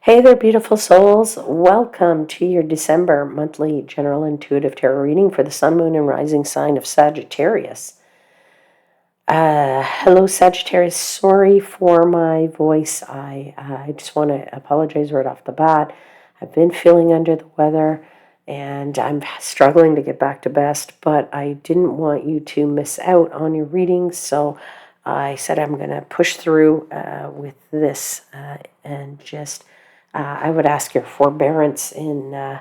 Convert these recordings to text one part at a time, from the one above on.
Hey there, beautiful souls. Welcome to your December monthly general intuitive tarot reading for the sun, moon, and rising sign of Sagittarius. Hello, Sagittarius. Sorry for my voice. I just want to apologize right off the bat. I've been feeling under the weather and I'm struggling to get back to best, but I didn't want you to miss out on your readings, so I said I'm going to push through with this and just I would ask your forbearance in,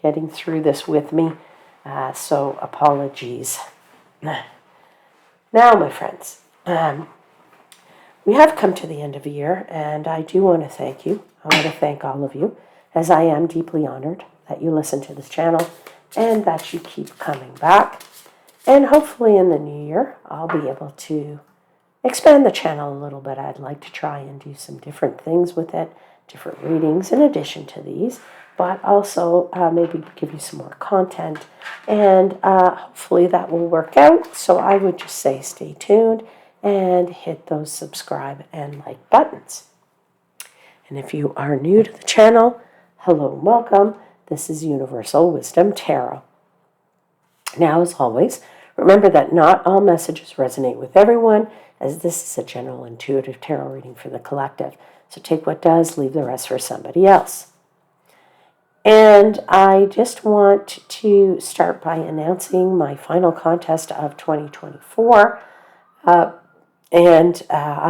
getting through this with me. So apologies. Now, my friends, we have come to the end of the year, and I do want to thank you. I want to thank all of you, as I am deeply honored that you listen to this channel and that you keep coming back. And hopefully in the new year, I'll be able to expand the channel a little bit. I'd like to try and do some different things with it, different readings in addition to these, but also maybe give you some more content, and hopefully that will work out. So I would just say stay tuned and hit those subscribe and like buttons. And if you are new to the channel, hello and welcome. This is Universal Wisdom Tarot. Now, as always, remember that not all messages resonate with everyone, as this is a general intuitive tarot reading for the collective. So take what does, leave the rest for somebody else. And I just want to start by announcing my final contest of 2024. I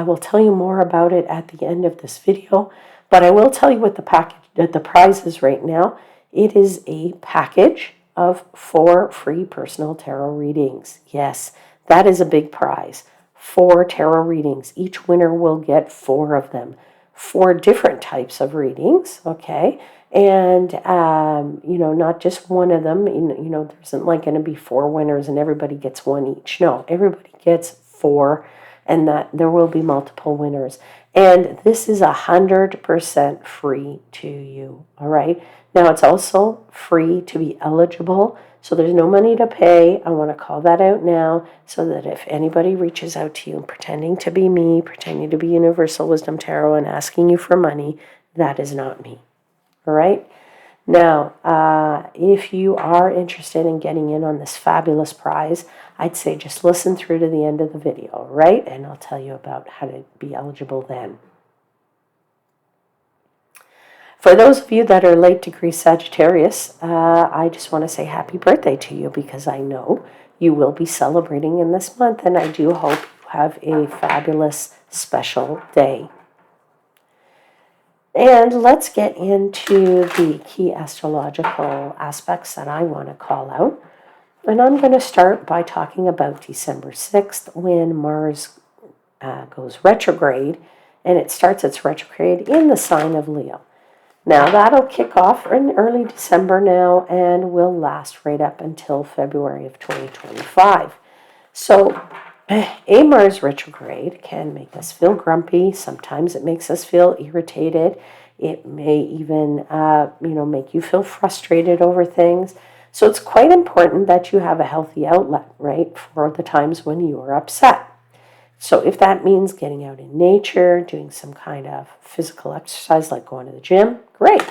will tell you more about it at the end of this video. But I will tell you what the prize is right now. It is a package of 4 free personal tarot readings. Yes, that is a big prize. 4 tarot readings. Each winner will get 4 of them. 4 different types of readings, okay? And, not just one of them. There isn't like going to be 4 winners and everybody gets 1 each. No, everybody gets 4, and that there will be multiple winners. And this is 100% free to you, all right? Now, it's also free to be eligible, so there's no money to pay. I want to call that out now so that if anybody reaches out to you pretending to be me, pretending to be Universal Wisdom Tarot and asking you for money, that is not me, all right? Now, if you are interested in getting in on this fabulous prize, I'd say just listen through to the end of the video, right? And I'll tell you about how to be eligible then. For those of you that are late degree Sagittarius, I just want to say happy birthday to you, because I know you will be celebrating in this month, and I do hope you have a fabulous, special day. And let's get into the key astrological aspects that I want to call out. And I'm going to start by talking about December 6th, when Mars goes retrograde, and it starts its retrograde in the sign of Leo. Now, that'll kick off in early December now and will last right up until February of 2025. So, a Mars retrograde can make us feel grumpy. Sometimes it makes us feel irritated. It may even, make you feel frustrated over things. So it's quite important that you have a healthy outlet, right, for the times when you are upset. So if that means getting out in nature, doing some kind of physical exercise like going to the gym, great.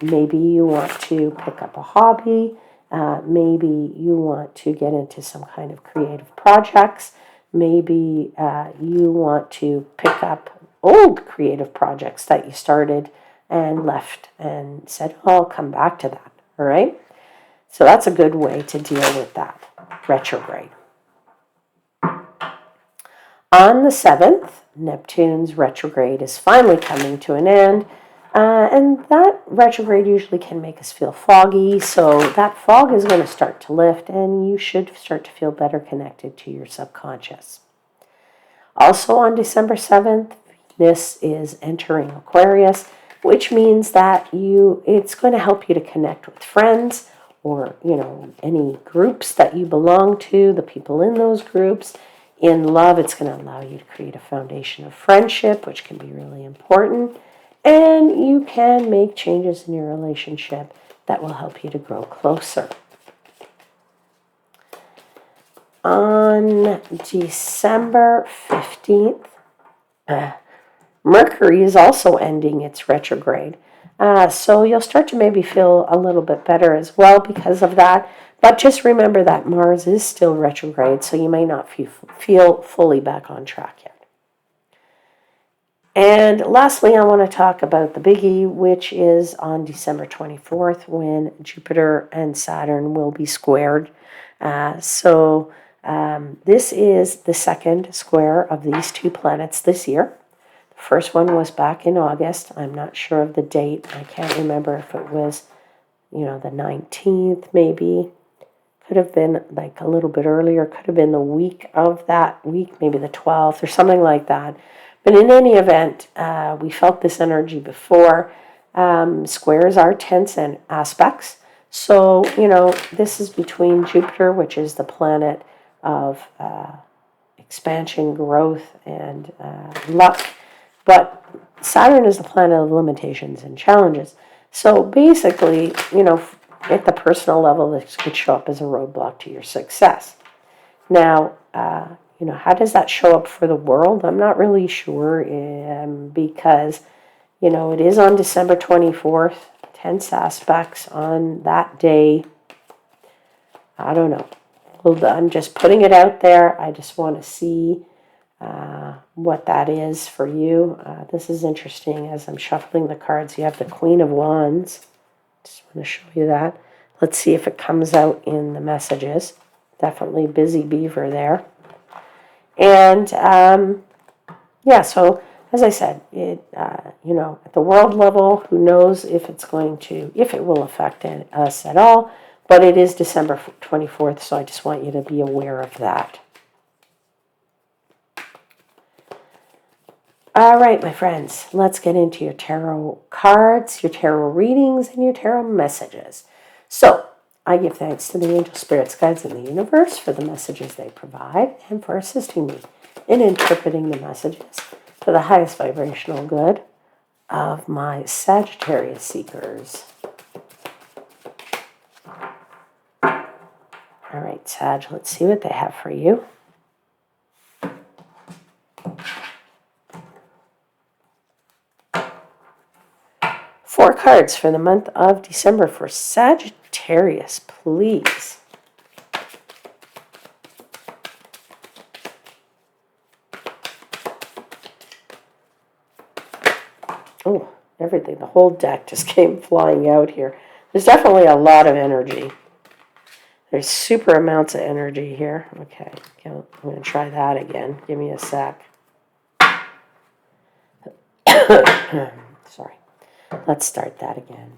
Maybe you want to pick up a hobby. Maybe you want to get into some kind of creative projects. Maybe you want to pick up old creative projects that you started and left and said, oh, I'll come back to that, all right? So that's a good way to deal with that retrograde. On the 7th, Neptune's retrograde is finally coming to an end, and that retrograde usually can make us feel foggy, so that fog is going to start to lift, and you should start to feel better connected to your subconscious. Also on December 7th, Venus is entering Aquarius, which means that it's going to help you to connect with friends or, any groups that you belong to, the people in those groups. In love, it's going to allow you to create a foundation of friendship, which can be really important. And you can make changes in your relationship that will help you to grow closer. On December 15th, Mercury is also ending its retrograde. So you'll start to maybe feel a little bit better as well because of that. But just remember that Mars is still retrograde, so you may not feel fully back on track yet. And lastly, I want to talk about the biggie, which is on December 24th when Jupiter and Saturn will be squared. This is the second square of these two planets this year. The first one was back in August. I'm not sure of the date. I can't remember if it was, the 19th maybe. Could have been like a little bit earlier. Could have been the week of that week, maybe the 12th or something like that. But in any event, we felt this energy before. Squares are tense and aspects. So, this is between Jupiter, which is the planet of expansion, growth, and luck. But Saturn is the planet of limitations and challenges. So basically, at the personal level, this could show up as a roadblock to your success. Now, how does that show up for the world? I'm not really sure because, it is on December 24th, tense aspects on that day. I don't know. I'm just putting it out there. I just want to see what that is for you. This is interesting as I'm shuffling the cards. You have the Queen of Wands. Just want to show you that. Let's see if it comes out in the messages. Definitely busy beaver there. And so as I said, it at the world level, who knows if it will affect us at all. But it is December 24th, so I just want you to be aware of that. All right, my friends, let's get into your tarot cards, your tarot readings, and your tarot messages. So, I give thanks to the angel spirits, guides in the universe for the messages they provide and for assisting me in interpreting the messages for the highest vibrational good of my Sagittarius seekers. All right, Sag, let's see what they have for you. Four cards for the month of December for Sagittarius, please. Oh, everything. The whole deck just came flying out here. There's definitely a lot of energy. There's super amounts of energy here. Okay, I'm going to try that again. Give me a sec. Sorry. Let's start that again.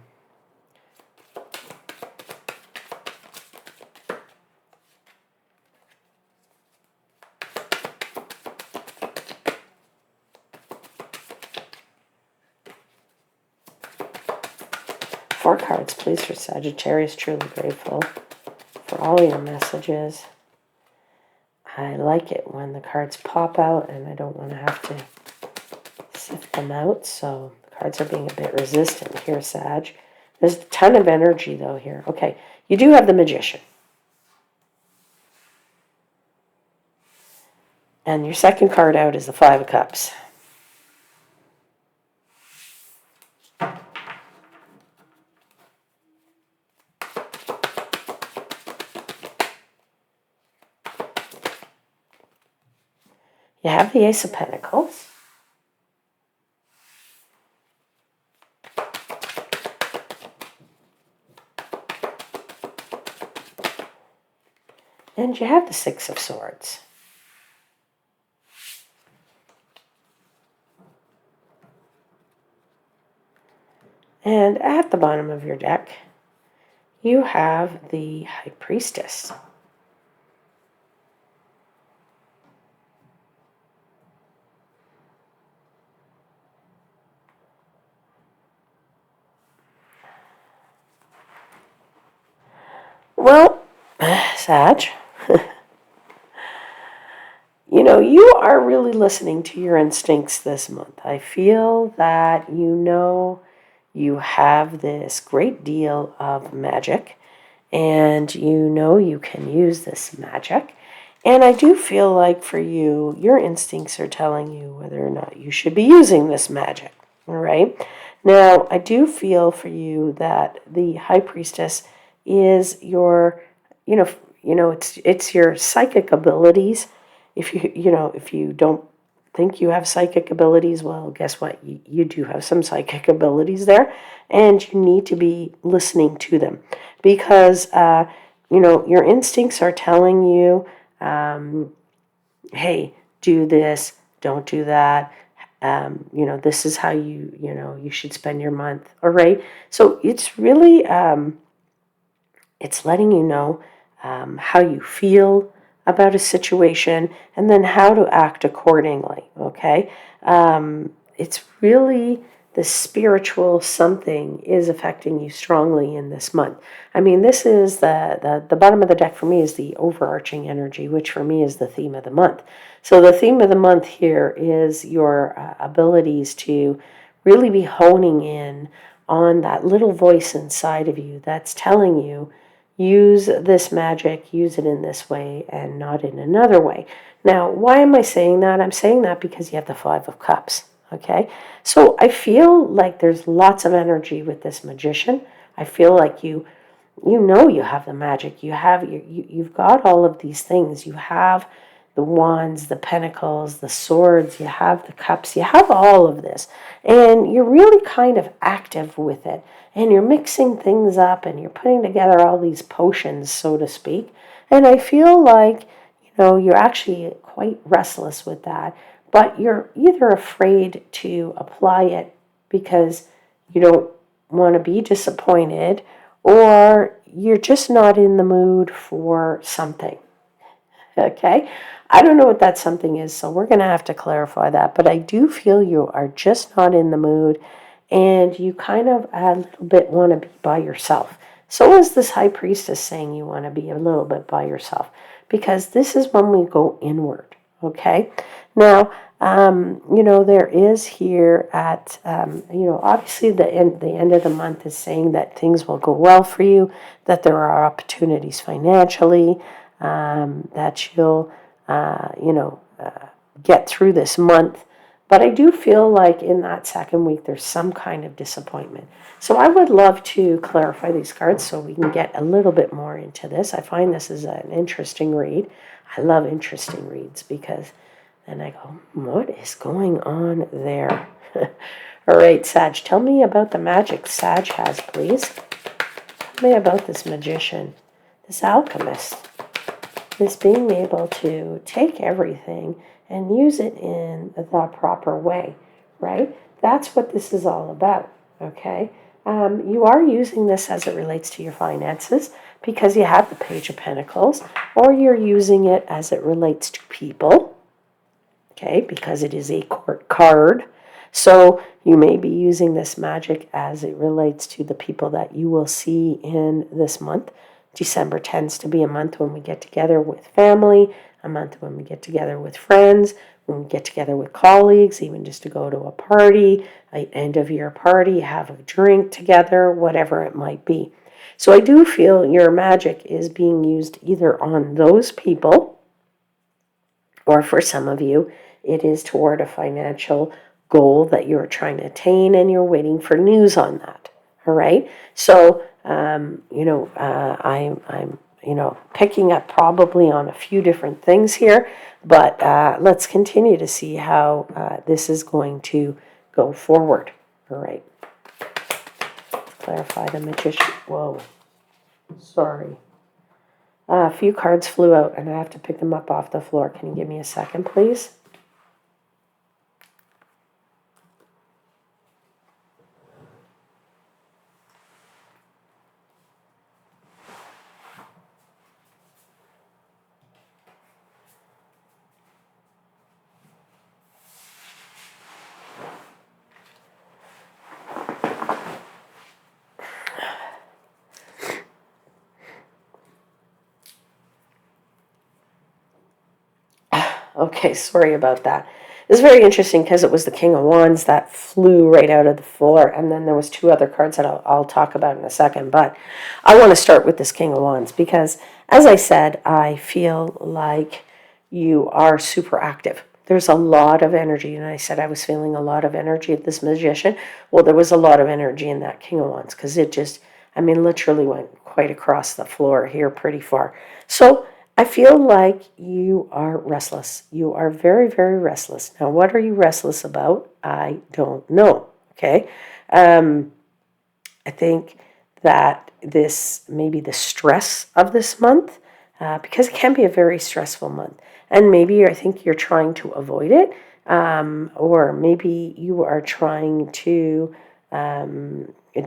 Four cards, please, for Sagittarius. Truly grateful for all your messages. I like it when the cards pop out and I don't want to have to sift them out, so the cards are being a bit resistant here, Sag. There's a ton of energy, though, here. Okay, you do have the Magician. And your second card out is the Five of Cups. You have the Ace of Pentacles. And you have the Six of Swords. And at the bottom of your deck, you have the High Priestess. Well, Sag, you are really listening to your instincts this month. I feel that you have this great deal of magic, and you can use this magic. And I do feel like for you, your instincts are telling you whether or not you should be using this magic. All right. Now, I do feel for you that the High Priestess is your, it's your psychic abilities. If you don't think you have psychic abilities, well, guess what? You do have some psychic abilities there, and you need to be listening to them because, your instincts are telling you, hey, do this, don't do that. This is how you should spend your month. All right. So it's really, it's letting you know how you feel about a situation and then how to act accordingly. Okay. It's really the spiritual something is affecting you strongly in this month. I mean, this is the bottom of the deck for me is the overarching energy, which for me is the theme of the month. So the theme of the month here is your abilities to really be honing in on that little voice inside of you that's telling you, use this magic, use it in this way and not in another way. Now, why am I saying that? I'm saying that because you have the Five of Cups. Okay, so I feel like there's lots of energy with this magician. I feel like you have the magic. You've got all of these things. You have the wands, the pentacles, the swords, you have the cups, you have all of this. And you're really kind of active with it. And you're mixing things up and you're putting together all these potions, so to speak. And I feel like, you're actually quite restless with that. But you're either afraid to apply it because you don't want to be disappointed, or you're just not in the mood for something. Okay? I don't know what that something is, so we're going to have to clarify that. But I do feel you are just not in the mood, and you kind of a little bit want to be by yourself. So is this High Priestess saying you want to be a little bit by yourself, because this is when we go inward. Okay? Now, there is here at, obviously the end of the month is saying that things will go well for you, that there are opportunities financially, that you'll, get through this month. But I do feel like in that second week, there's some kind of disappointment. So I would love to clarify these cards so we can get a little bit more into this. I find this is an interesting read. I love interesting reads because then I go, what is going on there? All right, Sag, tell me about the magic Sag has, please. Tell me about this magician, this alchemist, this being able to take everything and use it in the proper way, right? That's what this is all about, okay? You are using this as it relates to your finances because you have the Page of Pentacles, or you're using it as it relates to people, okay, because it is a court card. So you may be using this magic as it relates to the people that you will see in this month. December tends to be a month when we get together with family, a month when we get together with friends, when we get together with colleagues, even just to go to a party, an end of year party, have a drink together, whatever it might be. So I do feel your magic is being used either on those people, or for some of you, it is toward a financial goal that you're trying to attain and you're waiting for news on that. All right. So, I'm picking up probably on a few different things here, but let's continue to see how this is going to go forward. All right. Let's clarify the magician. Whoa. Sorry. A few cards flew out and I have to pick them up off the floor. Can you give me a second, please? Okay, sorry about that. It's very interesting because it was the King of Wands that flew right out of the floor, and then there was two other cards that I'll talk about in a second. But I want to start with this King of Wands because, as I said, I feel like you are super active. There's a lot of energy, and I said I was feeling a lot of energy at this Magician. Well, there was a lot of energy in that King of Wands, because it just, I mean, literally went quite across the floor here pretty far. So I feel like you are restless. You are very, very restless. Now, what are you restless about? I don't know, okay? I think that this, maybe the stress of this month, because it can be a very stressful month, and maybe I think you're trying to avoid it, or maybe you are trying to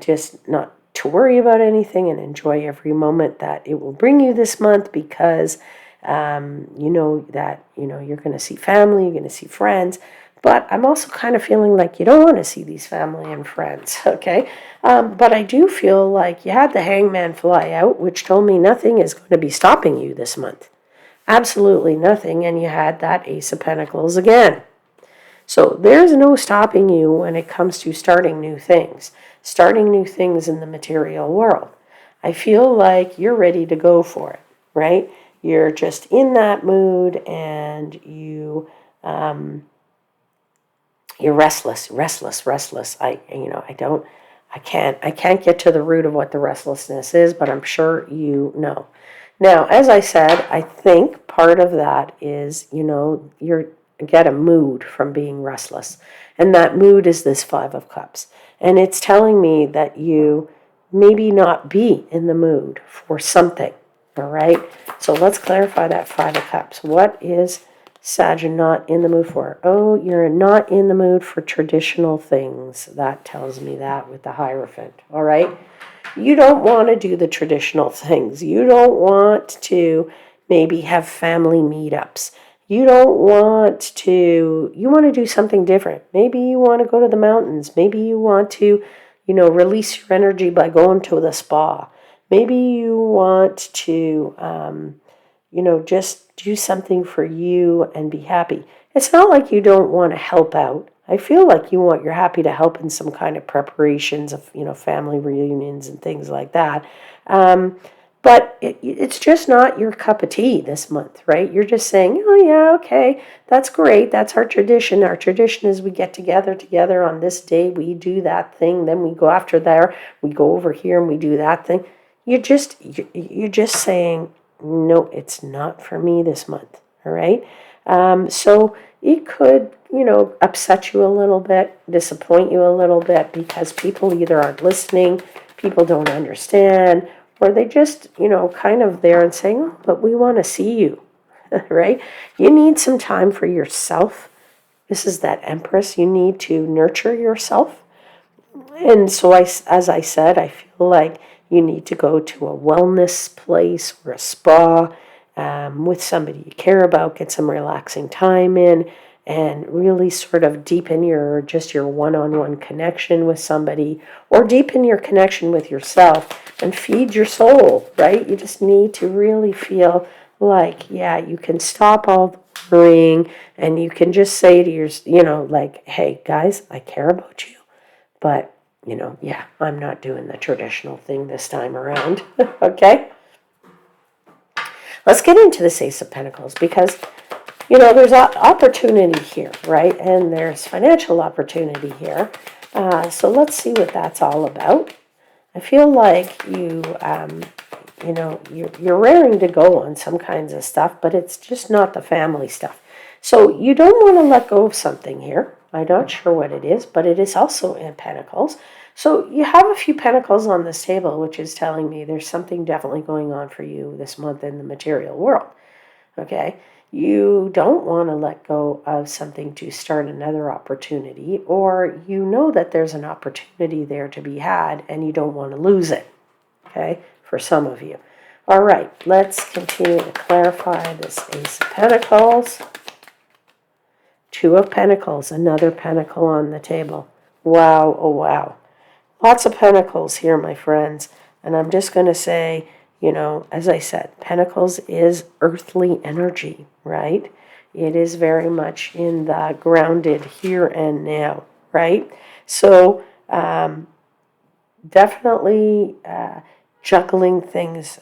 just not to worry about anything and enjoy every moment that it will bring you this month, because you know that you're going to see family, you're going to see friends. But I'm also kind of feeling like you don't want to see these family and friends, okay? But I do feel like you had the Hangman fly out, which told me nothing is going to be stopping you this month. Absolutely nothing. And you had that Ace of Pentacles again. So there's no stopping you when it comes to starting new things in the material world. I feel like you're ready to go for it, right? You're just in that mood, and you're restless. I can't get to the root of what the restlessness is, but I'm sure you know. Now, as I said, I think part of that is, you get a mood from being restless. And that mood is this Five of Cups. And it's telling me that you maybe not be in the mood for something. All right? So let's clarify that Five of Cups. What is Sag not in the mood for? Oh, you're not in the mood for traditional things. That tells me that with the Hierophant. All right? You don't want to do the traditional things. You don't want to maybe have family meetups. You want to do something different. Maybe you want to go to the mountains. Maybe you want to, release your energy by going to the spa. Maybe you want to, just do something for you and be happy. It's not like you don't want to help out. I feel like you're happy to help in some kind of preparations of, family reunions and things like that. But it's just not your cup of tea this month, right? You're just saying, oh yeah, okay, that's great. That's our tradition. Our tradition is we get together on this day. We do that thing. Then we go after there. We go over here and we do that thing. You're just saying, no, it's not for me this month. All right. So it could, upset you a little bit, disappoint you a little bit, because people either aren't listening, people don't understand, or they just, kind of there and saying, oh, but we want to see you, right? You need some time for yourself. This is that Empress. You need to nurture yourself. And so, as I said, I feel like you need to go to a wellness place or a spa with somebody you care about, get some relaxing time in, and really sort of deepen your one-on-one connection with somebody, or deepen your connection with yourself and feed your soul, right? You just need to really feel like, yeah, you can stop all the worrying, and you can just say to like, hey, guys, I care about you, but, yeah, I'm not doing the traditional thing this time around, okay? Let's get into this Ace of Pentacles, because, there's opportunity here, right? And there's financial opportunity here. So let's see what that's all about. I feel like you're raring to go on some kinds of stuff, but it's just not the family stuff. So you don't want to let go of something here. I'm not sure what it is, but it is also in Pentacles. So you have a few Pentacles on this table, which is telling me there's something definitely going on for you this month in the material world. Okay? You don't want to let go of something to start another opportunity, or you know that there's an opportunity there to be had and you don't want to lose it. Okay? For some of you. All right, let's continue to clarify this Ace of Pentacles. Two of Pentacles, another Pentacle on the table. Wow, oh wow. Lots of Pentacles here, my friends. And I'm just going to say, as I said, Pentacles is earthly energy, right? It is very much in the grounded here and now, right? So definitely juggling things,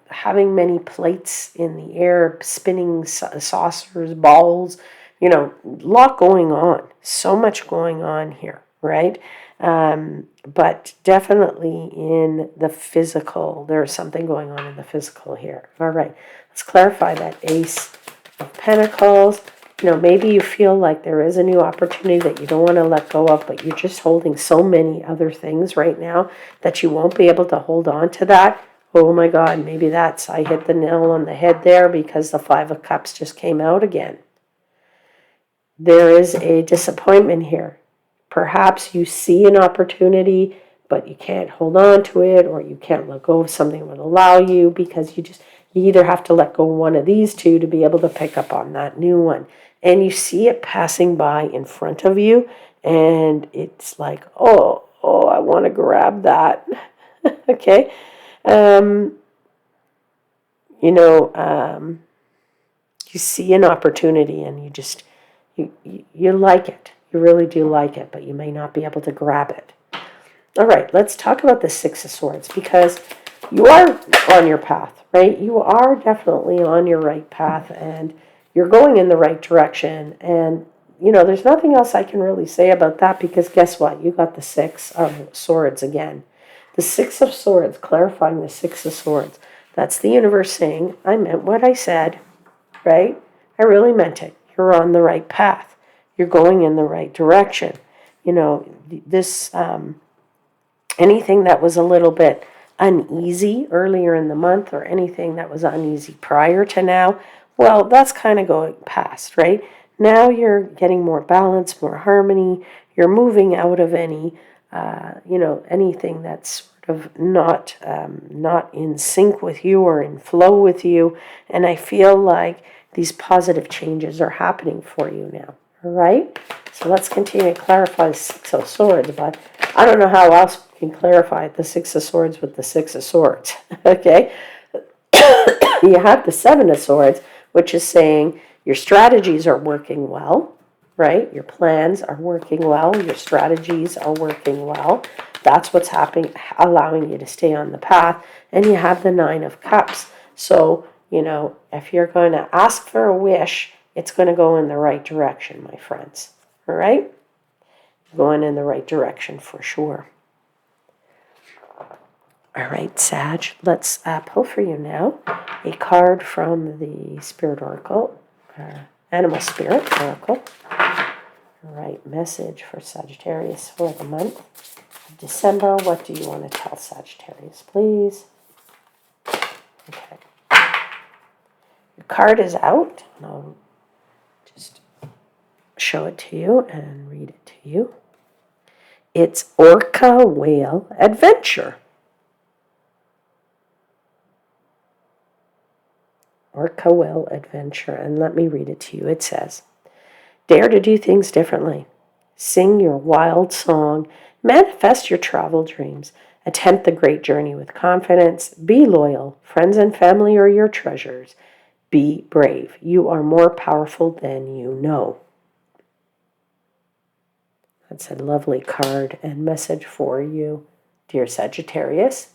having many plates in the air, spinning saucers, balls, a lot going on. So much going on here, right? But definitely in the physical, there's something going on in the physical here. All right, let's clarify that Ace of Pentacles. Maybe you feel like there is a new opportunity that you don't want to let go of, but you're just holding so many other things right now that you won't be able to hold on to that. Oh my God, maybe I hit the nail on the head there, because the Five of Cups just came out again. There is a disappointment here. Perhaps you see an opportunity, but you can't hold on to it, or you can't let go of something that would allow you, because you either have to let go of one of these two to be able to pick up on that new one. And you see it passing by in front of you, and it's like, oh, I want to grab that. Okay. You see an opportunity, and you like it. You really do like it, but you may not be able to grab it. All right, let's talk about the Six of Swords, because you are on your path, right? You are definitely on your right path, and you're going in the right direction. And, there's nothing else I can really say about that, because guess what? You got the Six of Swords again. The Six of Swords, clarifying the Six of Swords. That's the universe saying, I meant what I said, right? I really meant it. You're on the right path. You're going in the right direction. Anything that was a little bit uneasy earlier in the month, or anything that was uneasy prior to now, well, that's kind of going past, right? Now you're getting more balance, more harmony. You're moving out of anything that's sort of not in sync with you or in flow with you. And I feel like these positive changes are happening for you now. All right? So let's continue to clarify the Six of Swords, but I don't know how else we can clarify the Six of Swords with the Six of Swords. Okay? You have the Seven of Swords, which is saying your strategies are working well, right? Your plans are working well. Your strategies are working well. That's what's happening, allowing you to stay on the path. And you have the Nine of Cups. So, if you're going to ask for a wish, it's going to go in the right direction, my friends. All right? Going in the right direction for sure. All right, Sag, let's pull for you now a card from the Spirit Oracle, Animal Spirit Oracle. All right, message for Sagittarius for the month of December. What do you want to tell Sagittarius, please? Okay. Your card is out. I'll just show it to you and read it to you. It's Orca Whale Adventure. Orca Whale Adventure. And let me read it to you. It says, dare to do things differently. Sing your wild song. Manifest your travel dreams. Attempt the great journey with confidence. Be loyal. Friends and family are your treasures. Be brave. You are more powerful than you know. That's a lovely card and message for you, dear Sagittarius.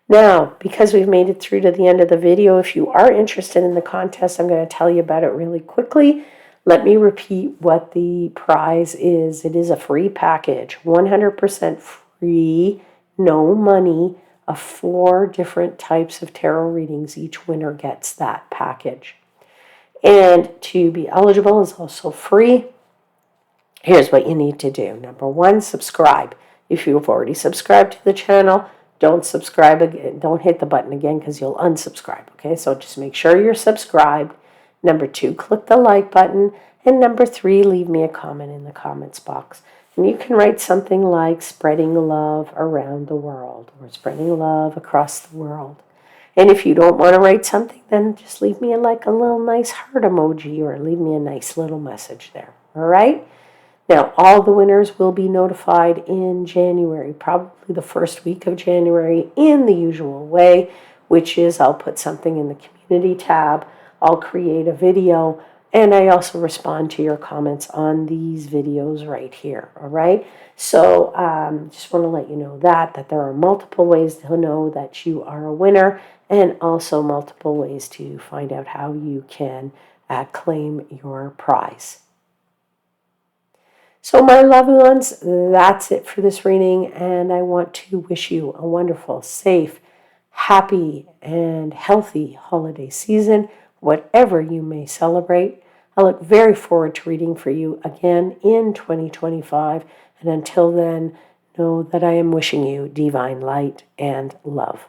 Now, because we've made it through to the end of the video, if you are interested in the contest, I'm going to tell you about it really quickly. Let me repeat what the prize is. It is a free package, 100% free, no money, of 4 different types of tarot readings. Each winner gets that package. And to be eligible is also free. Here's what you need to do. Number 1, subscribe. If you've already subscribed to the channel, don't subscribe again. Don't hit the button again, because you'll unsubscribe. Okay, so just make sure you're subscribed. Number 2, click the like button. And number 3, leave me a comment in the comments box. And you can write something like spreading love around the world, or spreading love across the world. And if you don't want to write something, then just leave me a little nice heart emoji, or leave me a nice little message there. All right? Now, all the winners will be notified in January, probably the first week of January, in the usual way, which is I'll put something in the community tab, I'll create a video, And I also respond to your comments on these videos right here, all right? So just want to let you know that there are multiple ways to know that you are a winner, and also multiple ways to find out how you can claim your prize. So my loved ones, that's it for this reading, and I want to wish you a wonderful, safe, happy, and healthy holiday season, whatever you may celebrate. I look very forward to reading for you again in 2025, and until then, know that I am wishing you divine light and love.